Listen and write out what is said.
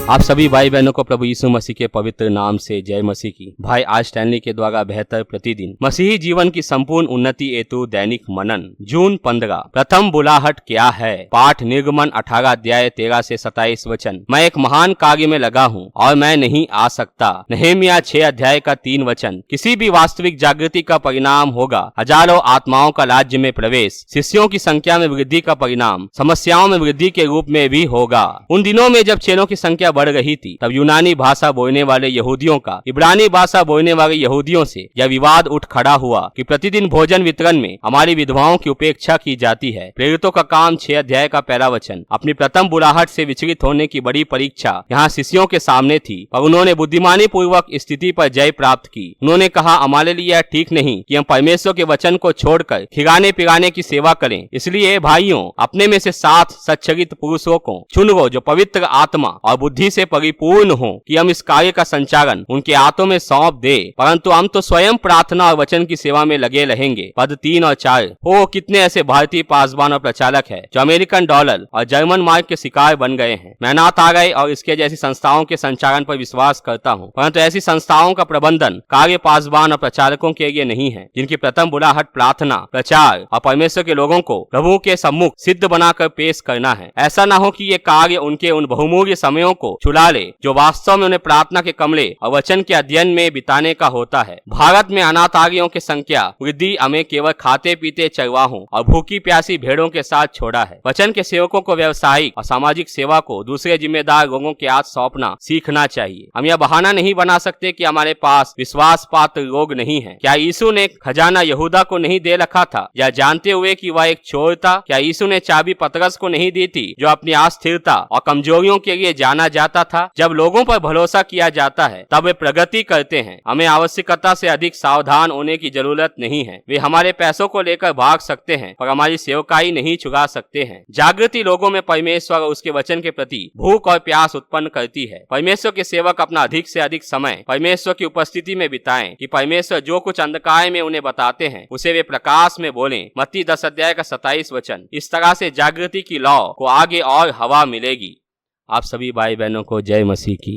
आप सभी भाई बहनों को प्रभु यीशु मसीह के पवित्र नाम से जय मसीह की। भाई आज स्टैनली के द्वारा बेहतर प्रतिदिन मसीही जीवन की संपूर्ण उन्नति हेतु दैनिक मनन जून 15 प्रथम बुलाहट क्या है। पाठ निर्गमन 18 अध्याय 13 से 27 वचन। मैं एक महान कार्य में लगा हूँ और मैं नहीं आ सकता। नहम्याह 6 अध्याय का 3 वचन। किसी भी वास्तविक जागृति का परिणाम होगा हजारों आत्माओं का राज्य में प्रवेश। शिष्यों की संख्या में वृद्धि का परिणाम समस्याओं में वृद्धि के रूप में भी होगा। उन दिनों में जब चेलों की संख्या बढ़ रही थी तब यूनानी भाषा बोलने वाले यहूदियों का इब्रानी भाषा बोलने वाले यहूदियों से यह विवाद उठ खड़ा हुआ कि प्रतिदिन भोजन वितरण में हमारी विधवाओं की उपेक्षा की जाती है। प्रेरितों का काम 6 अध्याय का पहला वचन। अपनी प्रथम बुलाहट से विचलित होने की बड़ी परीक्षा यहाँ शिष्यों के सामने थी, पर उन्होंने बुद्धिमानी पूर्वक स्थिति पर जय प्राप्त की। उन्होंने कहा, हमारे लिए यह ठीक नहीं कि हम परमेश्वर के वचन को छोड़कर खिलाने पिलाने की सेवा करें। इसलिए भाइयों, अपने में से 7 सच्चरित्र पुरुषों को चुनो जो पवित्र आत्मा और बुद्धि से परिपूर्ण हो कि हम इस कार्य का संचालन उनके हाथों में सौंप दे, परंतु हम तो स्वयं प्रार्थना और वचन की सेवा में लगे रहेंगे। पद 3 और 4। ओ कितने ऐसे भारतीय पासवान और प्रचारक हैं जो अमेरिकन डॉलर और जर्मन मार्क के शिकार बन गए हैं। मैं नाथ आ गए और इसके जैसी संस्थाओं के संचालन पर विश्वास करता हूँ, परंतु ऐसी संस्थाओं का प्रबंधन कार्य पासवान और प्रचारकों के लिए नहीं है, जिनकी प्रथम बुलाहट प्रार्थना, प्रचार और परमेश्वर के लोगों को प्रभु के सम्मुख सिद्ध बनाकर पेश करना है। ऐसा न हो कि ये कार्य उनके उन बहुमूल्य समयों को छुड़ा ले जो वास्तव में उन्हें प्रार्थना के कमरे और वचन के अध्ययन में बिताने का होता है। भारत में अनाथालयों की संख्या वृद्धि हमें केवल खाते पीते चरवाहों और भूखी प्यासी भेड़ों के साथ छोड़ा है। वचन के सेवकों को व्यवसायिक और सामाजिक सेवा को दूसरे जिम्मेदार लोगों के हाथ सौंपना सीखना चाहिए। हम यह बहाना नहीं बना सकते कि हमारे पास विश्वास पात्र लोग नहीं है। क्या यीशु ने खजाना यहूदा को नहीं दे रखा था, या जानते हुए कि वह एक चोर था? क्या यीशु ने चाबी पतरस को नहीं दी थी, जो अपनी अस्थिरता और कमजोरियों के लिए जाना जाता था? जब लोगों पर भरोसा किया जाता है तब वे प्रगति करते हैं। हमें आवश्यकता से अधिक सावधान होने की जरूरत नहीं है। वे हमारे पैसों को लेकर भाग सकते हैं पर हमारी सेवकाई नहीं चुरा सकते हैं। जागृति लोगों में परमेश्वर और उसके वचन के प्रति भूख और प्यास उत्पन्न करती है। परमेश्वर के सेवक अपना अधिक से अधिक समय परमेश्वर की उपस्थिति में बिताएं कि परमेश्वर जो कुछ अंधकार में उन्हें बताते हैं उसे वे प्रकाश में बोलें। मत्ती 10 अध्याय का 27 वचन। इस तरह से जागृति की लौ को आगे और हवा मिलेगी। आप सभी भाई बहनों को जय मसीह की।